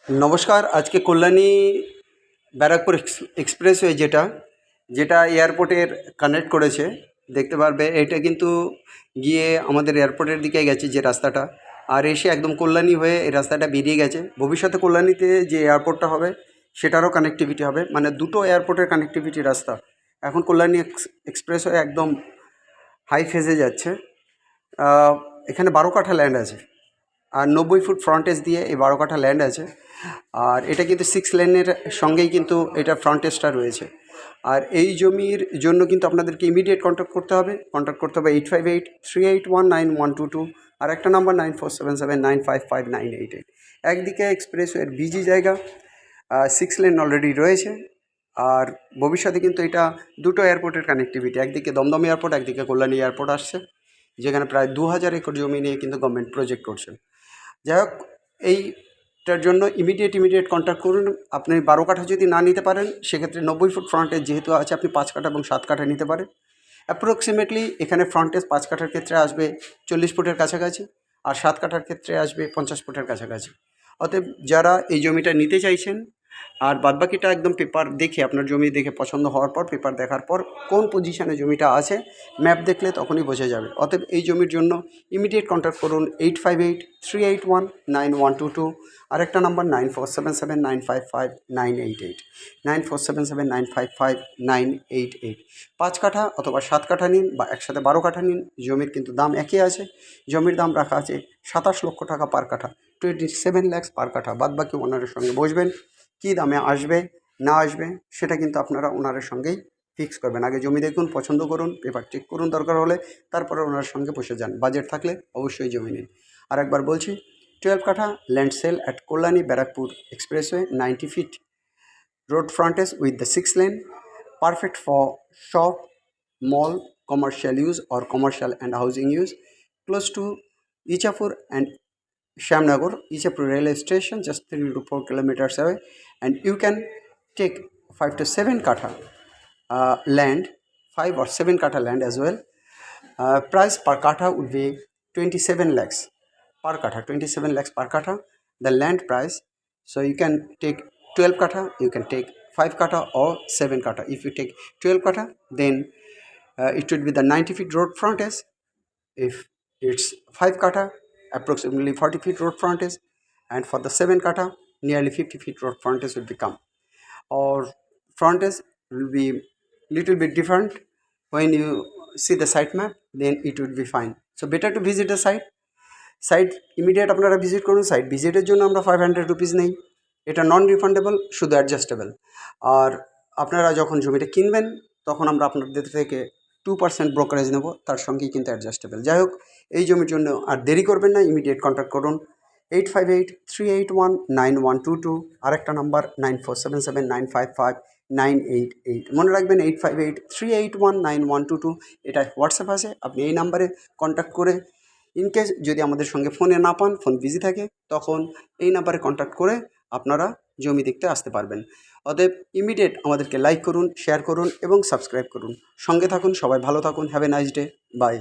নমস্কার। আজকে কল্যাণী ব্যারাকপুর এক্সপ্রেসওয়ে যেটা যেটা এয়ারপোর্টের কানেক্ট করেছে, দেখতে পারবে এটা কিন্তু গিয়ে আমাদের এয়ারপোর্টের দিকে গেছে যে রাস্তাটা, আর এসে একদম কল্যাণী হয়ে এই রাস্তাটা বেরিয়ে গেছে। ভবিষ্যতে কল্যাণীতে যে এয়ারপোর্টটা হবে সেটারও কানেক্টিভিটি হবে, মানে দুটো এয়ারপোর্টের কানেক্টিভিটি রাস্তা। এখন কল্যাণী এক্সপ্রেসওয়ে একদম হাই ফেজে যাচ্ছে। এখানে 12 কাঠা ল্যান্ড আছে, আর 90 ফুট ফ্রন্টেজ দিয়ে এই 12 কাঠা ল্যান্ড আছে। আর এটা কিন্তু 6 লেনের সঙ্গেই কিন্তু এটা ফ্রন্টেজটা রয়েছে। আর এই জমির জন্য কিন্তু আপনাদেরকে ইমিডিয়েট কন্ট্যাক্ট করতে হবে 8583819122, আর একটা নাম্বার 9477955988। একদিকে এক্সপ্রেসওয়ের বিজি জায়গা, 6 লেন অলরেডি রয়েছে। আর ভবিষ্যতে কিন্তু এটা দুটো এয়ারপোর্টের কানেক্টিভিটি, একদিকে দমদম এয়ারপোর্ট, একদিকে কল্যাণী এয়ারপোর্ট আসছে, যেখানে প্রায় 2000 একর জমি নিয়ে কিন্তু গভর্নমেন্ট প্রজেক্ট করছে। যাই হোক, এইটার জন্য ইমিডিয়েট কন্ট্যাক্ট করুন। আপনি 12 কাঠা যদি না নিতে পারেন, সেক্ষেত্রে 90 ফুট ফ্রন্টেজ যেহেতু আছে, আপনি 5 কাঠা এবং 7 কাঠা নিতে পারেন। অ্যাপ্রক্সিমেটলি এখানে ফ্রন্টেজ 5 কাঠার ক্ষেত্রে আসবে 40 ফুটের কাছাকাছি, আর 7 কাঠার ক্ষেত্রে আসবে 50 ফুটের কাছাকাছি। অতএব যারা এই জমিটা নিতে চাইছেন, আর বাদবাকিটা একদম পেপার দেখে, আপনার জমি দেখে পছন্দ হওয়ার পর, পেপার দেখার পর কোন পজিশানে জমিটা আছে ম্যাপ দেখলে তখনই বোঝা যাবে। অতএব এই জমির জন্য ইমিডিয়েট কন্ট্যাক্ট করুন 8583819122, আরেকটা নাম্বার 9477955988, 9477955988। 5 কাঠা অথবা 7 কাঠা নিন বা একসাথে 12 কাঠা নিন, জমির কিন্তু দাম একই আছে। জমির দাম রাখা আছে 27 লক্ষ টাকা পার কাঠা, 27 lakhs পার কাঠা। বাদবাকি ওনারের সঙ্গে বসবেন, কী দামে আসবে না আসবে সেটা কিন্তু আপনারা ওনারের সঙ্গেই ফিক্স করবেন। আগে জমি দেখুন, পছন্দ করুন, পেপার চেক করুন দরকার হলে, তারপরে ওনার সঙ্গে বসে যান। বাজেট থাকলে অবশ্যই জমি নিন। আর একবার বলছি, 12 কাঠা land sale at Kalyani Barrackpore expressway, 90 feet road frontage with the 6 lane, perfect for shop, mall, commercial use or commercial and housing use, close to Ichapur and Shamnagar, Ichapur railway station, just 3 to 4 kilometers away. And you can take 5 to 7 katha land, 5 or 7 katha land as well. Price per katha would be 27 lakhs per katha, 27 lakhs per katha, the land price. So you can take 12 katha, you can take 5 katha or 7 katha. If you take 12 katha, then it should be the 90 feet road frontage. If it's 5 katha, approximately 40 feet road frontage, and for the 7 katha, nearly 50 feet road frontage will become. Or frontage will be little bit different when you see the site map, then it would be fine. So better to visit the site immediate আপনারা visit করুন। Site ভিজিটের জন্য আমরা 500 rupees নেই, এটা non refundable, শুধু adjustable. আর আপনারা যখন জমিটা কিনবেন তখন আমরা আপনাদের থেকে 2% ব্রোকারেজ নেব, তার সঙ্গেই কিন্তু অ্যাডজাস্টেবল। যাই হোক, এই জমির জন্য আর দেরি করবেন না, ইমিডিয়েট কন্ট্যাক্ট করুন 8583819122, আরেকটা নাম্বার 9477955988। মনে রাখবেন 8583819122, এটা হোয়াটসঅ্যাপ আছে। আপনি এই নাম্বারে কন্ট্যাক্ট করে, ইনকেস যদি আমাদের সঙ্গে ফোনে না পান, ফোন বিজি থাকে, তখন এই নাম্বারে কন্ট্যাক্ট করে আপনারা জমি দেখতে আসতে পারবেন। অতএব ইমিডিয়েট আমাদেরকে লাইক করুন, শেয়ার করুন এবং সাবস্ক্রাইব করুন। সঙ্গে থাকুন, সবাই ভালো থাকুন। Have a nice day, by.